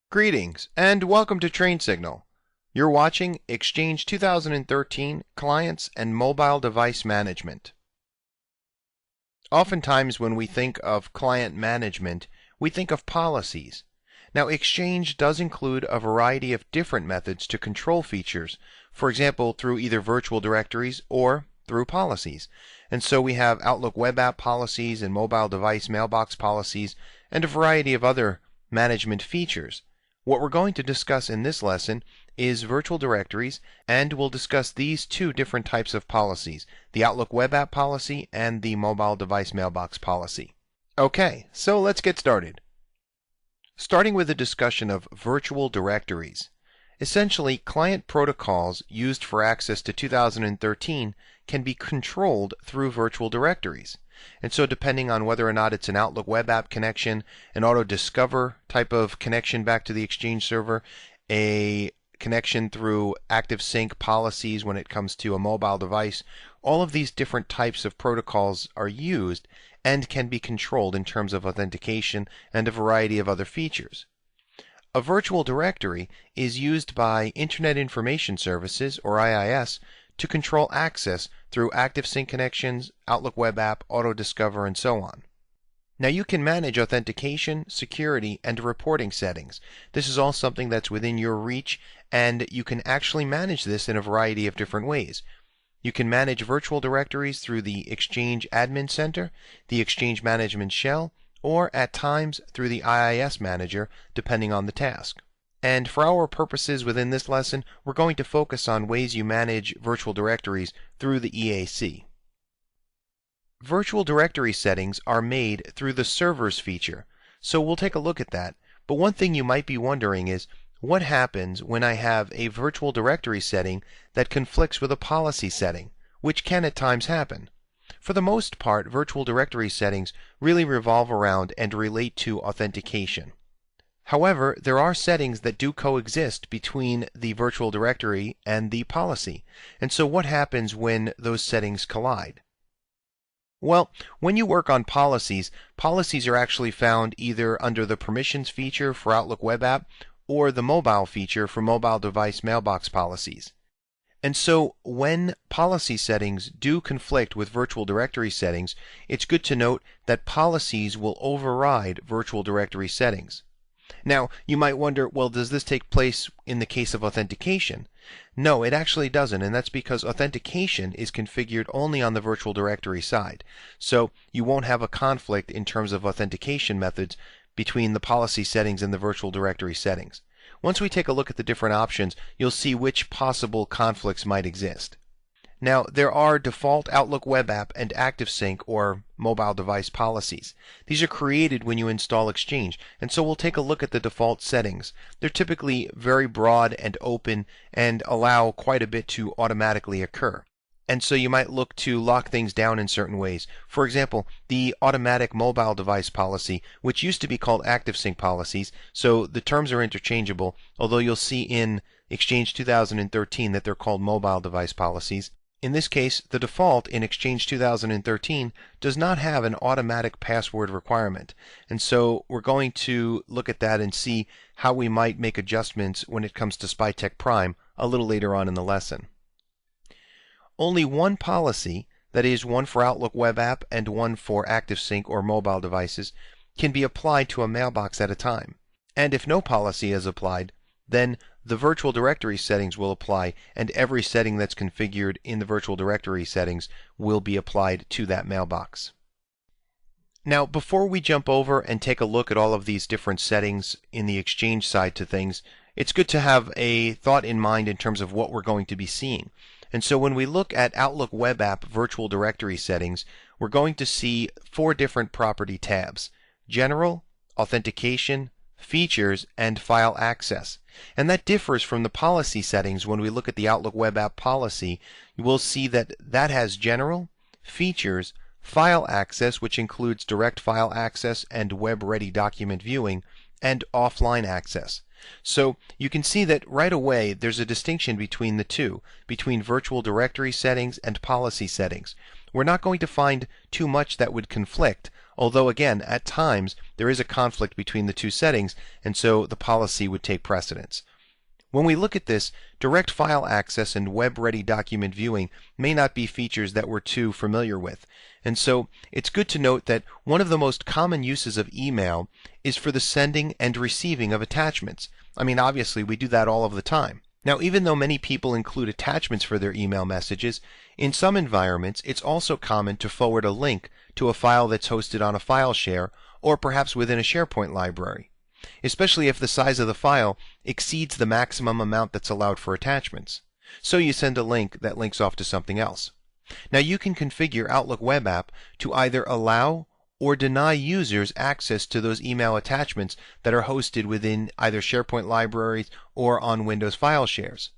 Greetings and welcome to Train Signal. You're watching Exchange 2013 Clients and Mobile Device Management. Oftentimes when we think of client management, we think of policies. Now, Exchange does include a variety of different methods to control features, for example, through either virtual directories or through policies. And so we have Outlook web app policies and mobile device mailbox policies and a variety of other management features. What we're going to discuss in this lesson is virtual directories, and we'll discuss these two different types of policies, the Outlook web app policy and the mobile device mailbox policy. Okay, so let's get started. Starting with a discussion of virtual directories. Essentially, client protocols used for access to 2013 can be controlled through virtual directories. And so depending on whether or not it's an Outlook web app connection, an auto discover type of connection back to the Exchange server, a connection through ActiveSync policies when it comes to a mobile device, all of these different types of protocols are used and can be controlled in terms of authentication and a variety of other features. A virtual directory is used by Internet Information Services, or IIS, to control access through ActiveSync connections, Outlook web app, auto discover, and so on. Now you can manage authentication, security, and reporting settings. This is all something that's within your reach, and you can actually manage this in a variety of different ways. You can manage virtual directories through the Exchange Admin Center, the Exchange Management Shell, or at times through the IIS Manager, depending on the task. And for our purposes within this lesson, we're going to focus on ways you manage virtual directories through the EAC. Virtual directory settings are made through the Servers feature, so we'll take a look at that. But one thing you might be wondering is, what happens when I have a virtual directory setting that conflicts with a policy setting, which can at times happen? For the most part, virtual directory settings really revolve around and relate to authentication. However, there are settings that do coexist between the virtual directory and the policy. And so what happens when those settings collide? Well, when you work on policies, policies are actually found either under the permissions feature for Outlook web app or the mobile feature for mobile device mailbox policies. And so when policy settings do conflict with virtual directory settings, it's good to note that policies will override virtual directory settings. Now, you might wonder, well, does this take place in the case of authentication? No, it actually doesn't, and that's because authentication is configured only on the virtual directory side. So you won't have a conflict in terms of authentication methods between the policy settings and the virtual directory settings. Once we take a look at the different options, you'll see which possible conflicts might exist. Now, there are default Outlook web app and ActiveSync or mobile device policies. These are created when you install Exchange, and so we'll take a look at the default settings. They're typically very broad and open and allow quite a bit to automatically occur. And so you might look to lock things down in certain ways. For example, the automatic mobile device policy, which used to be called ActiveSync policies, so the terms are interchangeable, although you'll see in Exchange 2013 that they're called mobile device policies. In this case, the default in Exchange 2013 does not have an automatic password requirement, and so we're going to look at that and see how we might make adjustments when it comes to Spytech Prime a little later on in the lesson. Only one policy, that is one for Outlook web app and one for ActiveSync or mobile devices, can be applied to a mailbox at a time. And if no policy is applied, then the virtual directory settings will apply, and every setting that's configured in the virtual directory settings will be applied to that mailbox. Now, before we jump over and take a look at all of these different settings in the Exchange side to things, it's good to have a thought in mind in terms of what we're going to be seeing. And so when we look at Outlook web app virtual directory settings, we're going to see 4 different property tabs: General, Authentication, Features, and File Access. And that differs from the policy settings. When we look at the Outlook web app policy, you will see that that has General, Features, File Access, which includes direct file access and web-ready document viewing, and offline access. So you can see that right away there's a distinction between the two, between virtual directory settings and policy settings. We're not going to find too much that would conflict, although again, at times, there is a conflict between the two settings, and so the policy would take precedence. When we look at this, direct file access and web-ready document viewing may not be features that we're too familiar with. And so it's good to note that one of the most common uses of email is for the sending and receiving of attachments. I mean, obviously, we do that all of the time. Now, even though many people include attachments for their email messages, in some environments it's also common to forward a link to a file that's hosted on a file share or perhaps within a SharePoint library, especially if the size of the file exceeds the maximum amount that's allowed for attachments. So you send a link that links off to something else. Now you can configure Outlook Web App to either allow or deny users access to those email attachments that are hosted within either SharePoint libraries or on Windows file shares.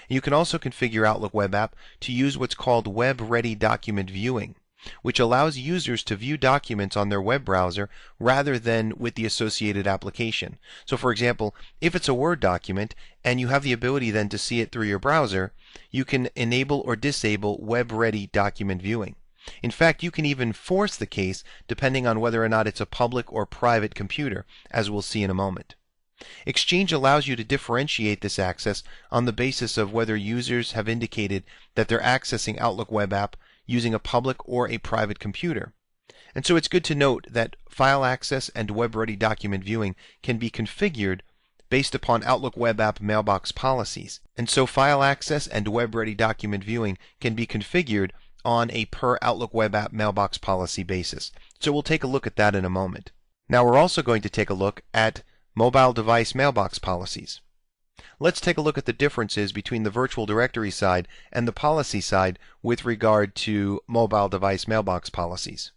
You can also configure Outlook Web App to use what's called Web-Ready Document Viewing, which allows users to view documents on their web browser rather than with the associated application. So for example, if it's a Word document and you have the ability then to see it through your browser, you can enable or disable Web-Ready Document Viewing. In fact, you can even force the case depending on whether or not it's a public or private computer, as we'll see in a moment. Exchange allows you to differentiate this access on the basis of whether users have indicated that they're accessing Outlook Web App using a public or a private computer. And so it's good to note that file access and web-ready document viewing can be configured based upon Outlook Web App mailbox policies. And so file access and web-ready document viewing can be configured on a per Outlook Web App mailbox policy basis. So we'll take a look at that in a moment. Now we're also going to take a look at mobile device mailbox policies. Let's take a look at the differences between the virtual directory side and the policy side with regard to mobile device mailbox policies.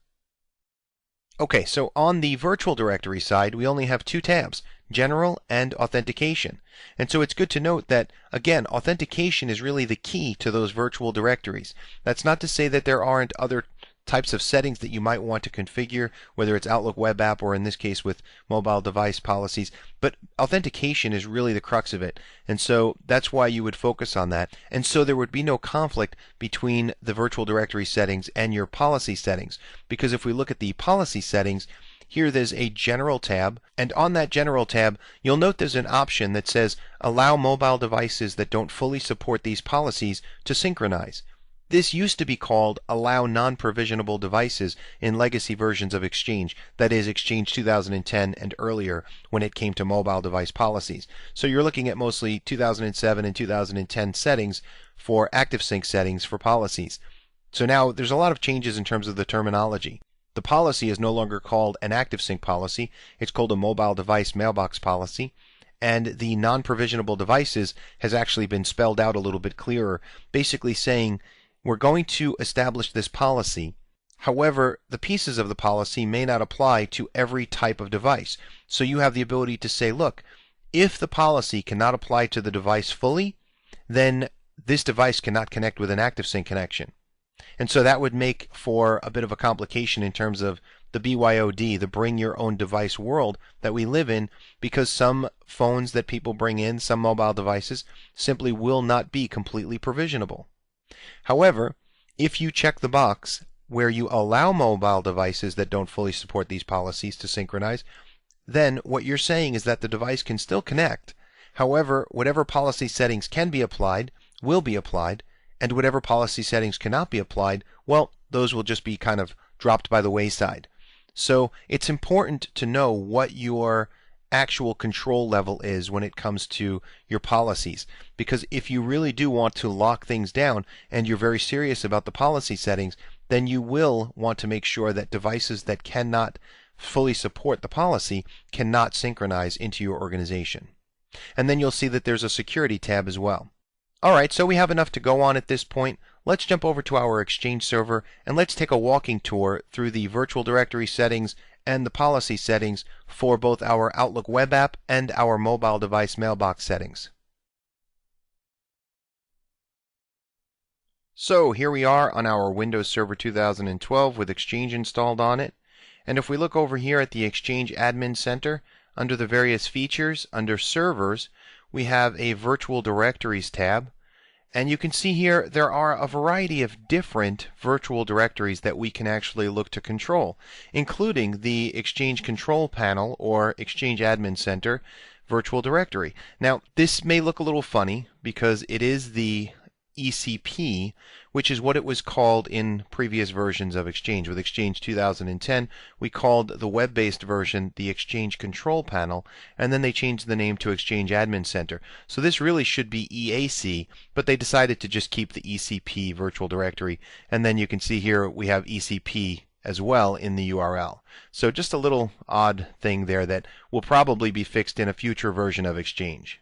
Okay, so on the virtual directory side, we only have two tabs, General and Authentication. And so it's good to note that, again, authentication is really the key to those virtual directories. That's not to say that there aren't other types of settings that you might want to configure, whether it's Outlook Web App or in this case with mobile device policies, but authentication is really the crux of it, and so that's why you would focus on that. And so there would be no conflict between the virtual directory settings and your policy settings, because if we look at the policy settings, here there's a General tab, and on that General tab you'll note there's an option that says allow mobile devices that don't fully support these policies to synchronize. This used to be called Allow Non-Provisionable Devices in legacy versions of Exchange, that is Exchange 2010 and earlier when it came to mobile device policies. So you're looking at mostly 2007 and 2010 settings for ActiveSync settings for policies. So now there's a lot of changes in terms of the terminology. The policy is no longer called an ActiveSync policy, it's called a mobile device mailbox policy. And the non-provisionable devices has actually been spelled out a little bit clearer, basically saying we're going to establish this policy. However, the pieces of the policy may not apply to every type of device. So you have the ability to say, look, if the policy cannot apply to the device fully, then this device cannot connect with an ActiveSync connection. And so that would make for a bit of a complication in terms of the BYOD, the bring your own device world that we live in, because some phones that people bring in, some mobile devices, simply will not be completely provisionable. However, if you check the box where you allow mobile devices that don't fully support these policies to synchronize, then what you're saying is that the device can still connect. However, whatever policy settings can be applied will be applied, and whatever policy settings cannot be applied, well, those will just be kind of dropped by the wayside. So it's important to know what your actual control level is when it comes to your policies, because if you really do want to lock things down and you're very serious about the policy settings, then you will want to make sure that devices that cannot fully support the policy cannot synchronize into your organization. And then you'll see that there's a security tab as well. Alright, so we have enough to go on at this point. Let's jump over to our Exchange server and let's take a walking tour through the virtual directory settings and the policy settings for both our Outlook Web App and our mobile device mailbox settings. So here we are on our Windows Server 2012 with Exchange installed on it. And if we look over here at the Exchange Admin Center, under the various features, under Servers, we have a Virtual Directories tab. And you can see here there are a variety of different virtual directories that we can actually look to control, including the Exchange Control Panel or Exchange Admin Center virtual directory. Now, this may look a little funny because it is the ECP, which is what it was called in previous versions of Exchange. With Exchange 2010, we called the web-based version the Exchange Control Panel, and then they changed the name to Exchange Admin Center. So this really should be EAC, but they decided to just keep the ECP virtual directory, and then you can see here we have ECP as well in the URL. So just a little odd thing there that will probably be fixed in a future version of Exchange.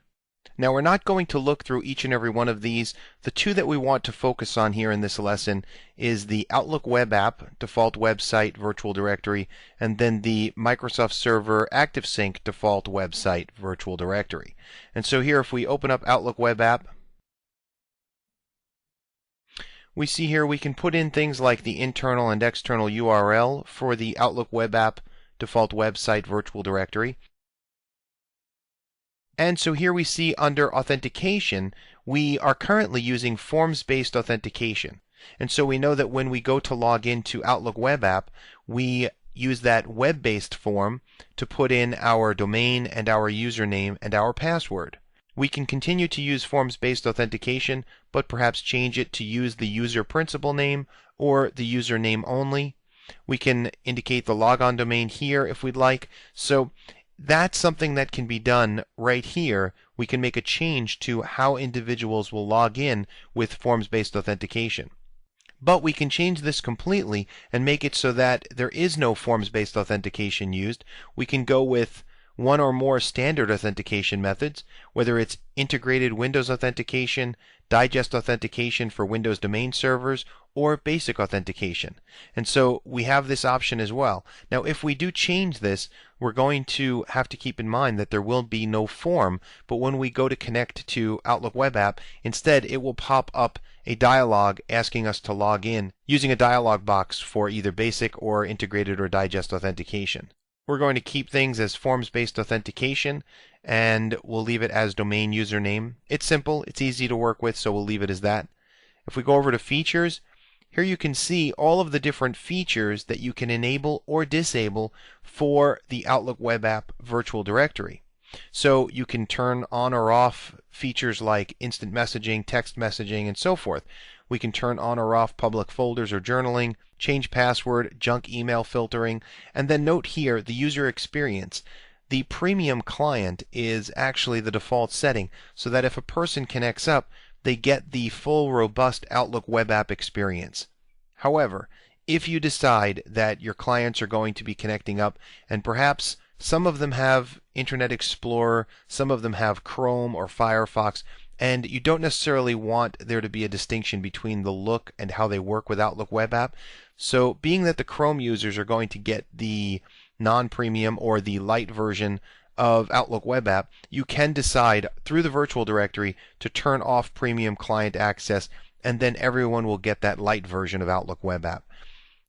Now, we're not going to look through each and every one of these. The two that we want to focus on here in this lesson is the Outlook Web App default website virtual directory, and then the Microsoft Server ActiveSync default website virtual directory. And so here, if we open up Outlook Web App, we see here we can put in things like the internal and external URL for the Outlook Web App default website virtual directory. And so here we see under authentication, we are currently using forms-based authentication. And so we know that when we go to log into Outlook Web App, we use that web-based form to put in our domain and our username and our password. We can continue to use forms-based authentication, but perhaps change it to use the user principal name or the username only. We can indicate the logon domain here if we'd like. So that's something that can be done right here. We can make a change to how individuals will log in with forms-based authentication. But we can change this completely and make it so that there is no forms-based authentication used. We can go with one or more standard authentication methods, whether it's integrated Windows authentication, digest authentication for Windows domain servers, or basic authentication. And so we have this option as well. Now, if we do change this, we're going to have to keep in mind that there will be no form, but when we go to connect to Outlook Web App, instead it will pop up a dialog asking us to log in using a dialog box for either basic or integrated or digest authentication. We're going to keep things as forms-based authentication, and we'll leave it as domain username. It's simple, it's easy to work with, so we'll leave it as that. If we go over to features, here you can see all of the different features that you can enable or disable for the Outlook Web App virtual directory. So you can turn on or off features like instant messaging, text messaging, and so forth. We can turn on or off public folders or journaling, change password, junk email filtering, and then note here the user experience. The premium client is actually the default setting, so that if a person connects up, they get the full robust Outlook Web App experience. However, if you decide that your clients are going to be connecting up, and perhaps some of them have Internet Explorer, some of them have Chrome or Firefox, and you don't necessarily want there to be a distinction between the look and how they work with Outlook Web App. So being that the Chrome users are going to get the non-premium or the light version of Outlook Web App, you can decide through the virtual directory to turn off premium client access, and then everyone will get that light version of Outlook Web App.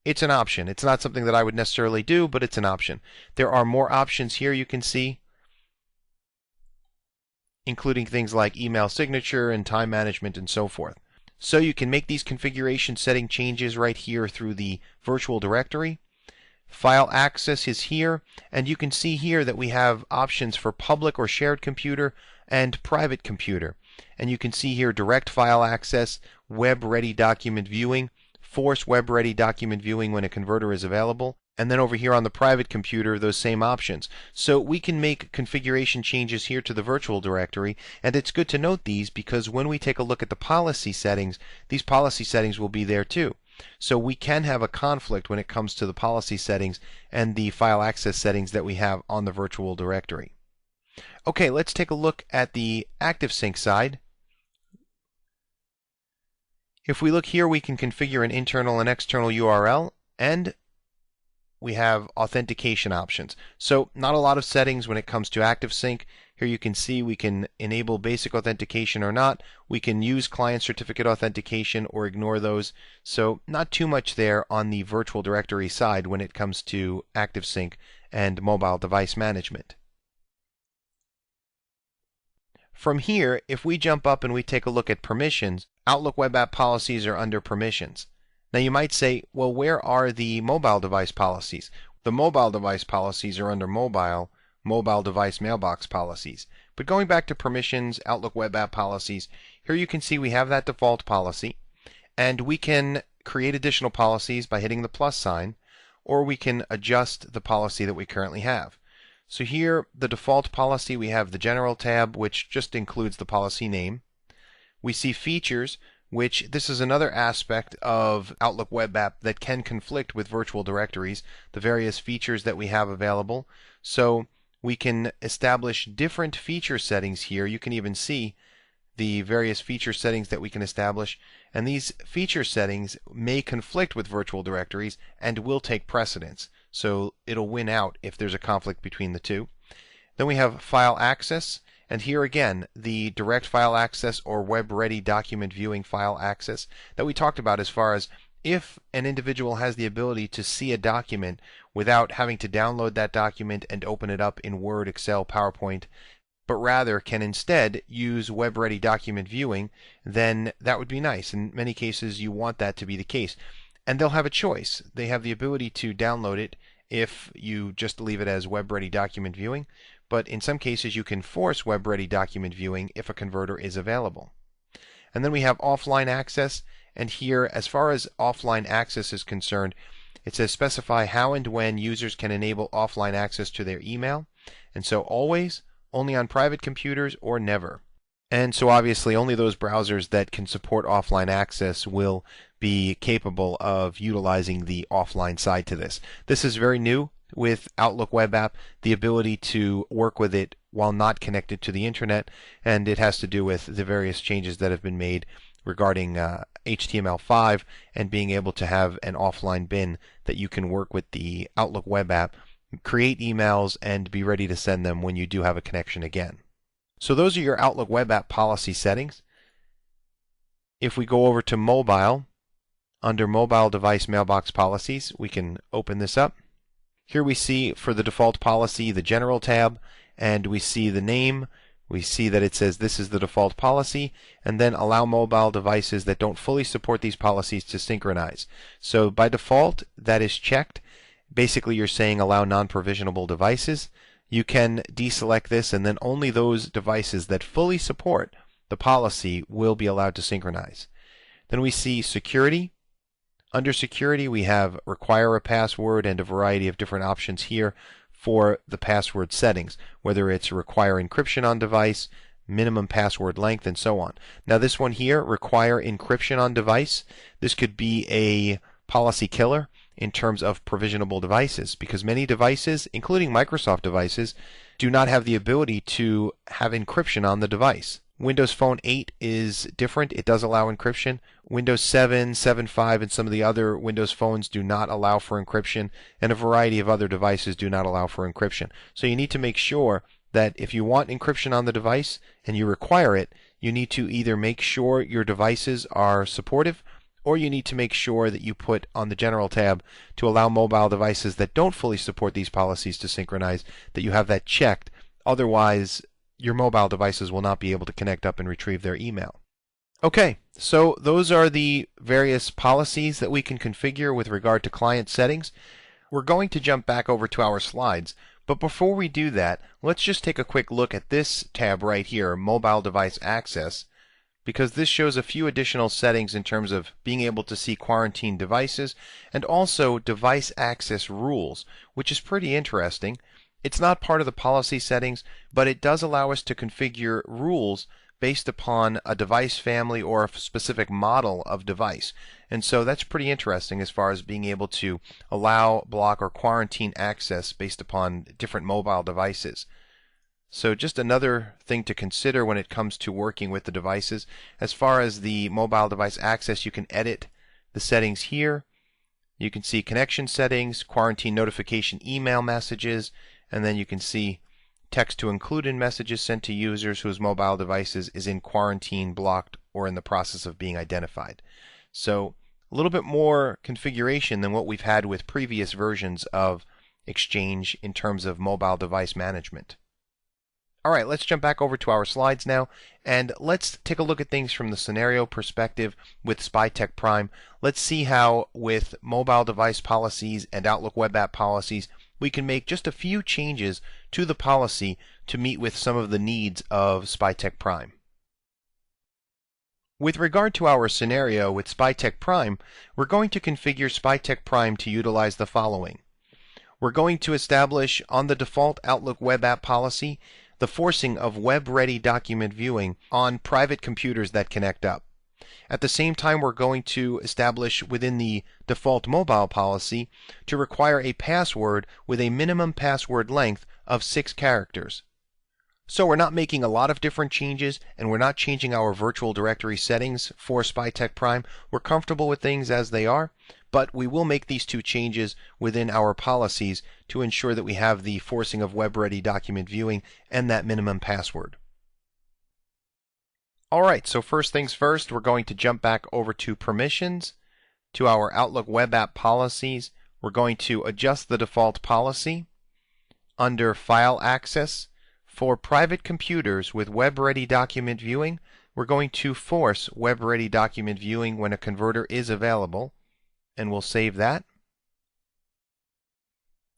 It's an option. It's not something that I would necessarily do, but it's an option. There are more options here you can see, including things like email signature and time management and so forth. So you can make these configuration setting changes right here through the virtual directory. File access is here, and you can see here that we have options for public or shared computer and private computer. And you can see here direct file access, web-ready document viewing, force web-ready document viewing when a converter is available, and then over here on the private computer, those same options. So we can make configuration changes here to the virtual directory, and it's good to note these because when we take a look at the policy settings, these policy settings will be there too. So we can have a conflict when it comes to the policy settings and the file access settings that we have on the virtual directory. Okay, let's take a look at the ActiveSync side. If we look here, we can configure an internal and external URL, and we have authentication options. So not a lot of settings when it comes to ActiveSync. Here you can see we can enable basic authentication or not. We can use client certificate authentication or ignore those. So not too much there on the virtual directory side when it comes to ActiveSync and mobile device management. From here, if we jump up and we take a look at permissions, Outlook Web App Policies are under Permissions. Now you might say, well, where are the mobile device policies? The mobile device policies are under Mobile Device Mailbox Policies. But going back to Permissions, Outlook Web App Policies, here you can see we have that default policy, and we can create additional policies by hitting the plus sign, or we can adjust the policy that we currently have. So here, the default policy, we have the General tab, which just includes the policy name. We see Features, which this is another aspect of Outlook Web App that can conflict with virtual directories, the various features that we have available. So we can establish different feature settings here. You can even see the various feature settings that we can establish, and these feature settings may conflict with virtual directories and will take precedence. So it'll win out if there's a conflict between the two. Then we have File Access, and here again, the direct file access or web-ready document viewing file access that we talked about, as far as if an individual has the ability to see a document without having to download that document and open it up in Word, Excel, PowerPoint, but rather can instead use web-ready document viewing, then that would be nice. In many cases, you want that to be the case. And they'll have a choice. They have the ability to download it if you just leave it as web-ready document viewing, but in some cases you can force web-ready document viewing if a converter is available. And then we have offline access, and here, as far as offline access is concerned, it says specify how and when users can enable offline access to their email, and so always, only on private computers, or never. And so obviously only those browsers that can support offline access will be capable of utilizing the offline side to this. This is very new with Outlook Web App, the ability to work with it while not connected to the internet, and it has to do with the various changes that have been made regarding HTML5 and being able to have an offline bin that you can work with the Outlook Web App, create emails, and be ready to send them when you do have a connection again. So those are your Outlook Web App policy settings. If we go over to mobile, under Mobile Device Mailbox Policies, we can open this up. Here we see for the default policy the General tab, and we see the name. We see that it says this is the default policy, and then allow mobile devices that don't fully support these policies to synchronize. So by default, that is checked. Basically, you're saying allow non-provisionable devices. You can deselect this, and then only those devices that fully support the policy will be allowed to synchronize. Then we see security. Under security, we have require a password and a variety of different options here for the password settings, whether it's require encryption on device, minimum password length, and so on. Now this one here, require encryption on device, this could be a policy killer in terms of provisionable devices, because many devices, including Microsoft devices, do not have the ability to have encryption on the device. Windows Phone 8 is different. It does allow encryption. Windows 7, 7.5, and some of the other Windows phones do not allow for encryption, and a variety of other devices do not allow for encryption. So you need to make sure that if you want encryption on the device and you require it, you need to either make sure your devices are supportive, or you need to make sure that you put on the General tab to allow mobile devices that don't fully support these policies to synchronize, that you have that checked. Otherwise, your mobile devices will not be able to connect up and retrieve their email. Okay, so those are the various policies that we can configure with regard to client settings. We're going to jump back over to our slides, but before we do that, let's just take a quick look at this tab right here, Mobile Device Access, because this shows a few additional settings in terms of being able to see quarantined devices and also device access rules, which is pretty interesting. It's not part of the policy settings, but it does allow us to configure rules based upon a device family or a specific model of device. And so that's pretty interesting as far as being able to allow, block, or quarantine access based upon different mobile devices. So just another thing to consider when it comes to working with the devices. As far as the mobile device access, you can edit the settings here. You can see connection settings, quarantine notification email messages, and then you can see text to include in messages sent to users whose mobile devices is in quarantine, blocked, or in the process of being identified. So a little bit more configuration than what we've had with previous versions of Exchange in terms of mobile device management. All right, let's jump back over to our slides now, and let's take a look at things from the scenario perspective with SpyTech Prime. Let's see how with mobile device policies and Outlook web app policies, we can make just a few changes to the policy to meet with some of the needs of SpyTech Prime. With regard to our scenario with SpyTech Prime, we're going to configure SpyTech Prime to utilize the following. We're going to establish on the default Outlook web app policy the forcing of web-ready document viewing on private computers that connect up. At the same time, we're going to establish within the default mobile policy to require a password with a minimum password length of 6 characters. So we're not making a lot of different changes, and we're not changing our virtual directory settings for SpyTech Prime. We're comfortable with things as they are, but we will make these 2 changes within our policies to ensure that we have the forcing of web-ready document viewing and that minimum password. Alright, so first things first, we're going to jump back over to Permissions, to our Outlook web app policies. We're going to adjust the default policy. Under File Access, for private computers with web-ready document viewing, we're going to force web-ready document viewing when a converter is available, and we'll save that.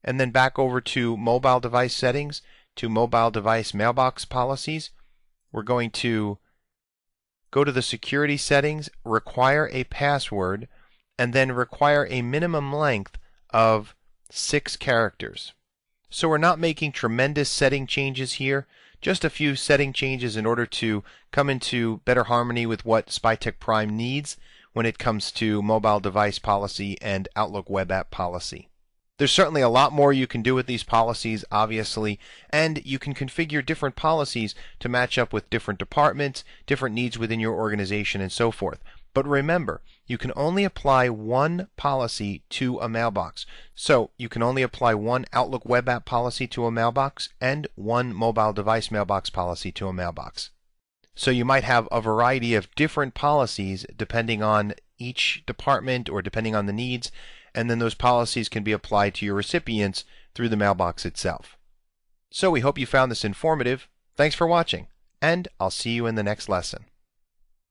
And then back over to mobile device settings, to mobile device mailbox policies. We're going to go to the security settings, require a password, and then require a minimum length of 6 characters. So we're not making tremendous setting changes here, just a few setting changes in order to come into better harmony with what SpyTech Prime needs when it comes to mobile device policy and Outlook web app policy. There's certainly a lot more you can do with these policies, obviously, and you can configure different policies to match up with different departments, different needs within your organization, and so forth. But remember, you can only apply one policy to a mailbox. So you can only apply one Outlook web app policy to a mailbox and one mobile device mailbox policy to a mailbox. So you might have a variety of different policies depending on each department or depending on the needs, and then those policies can be applied to your recipients through the mailbox itself. So we hope you found this informative. Thanks for watching, and I'll see you in the next lesson.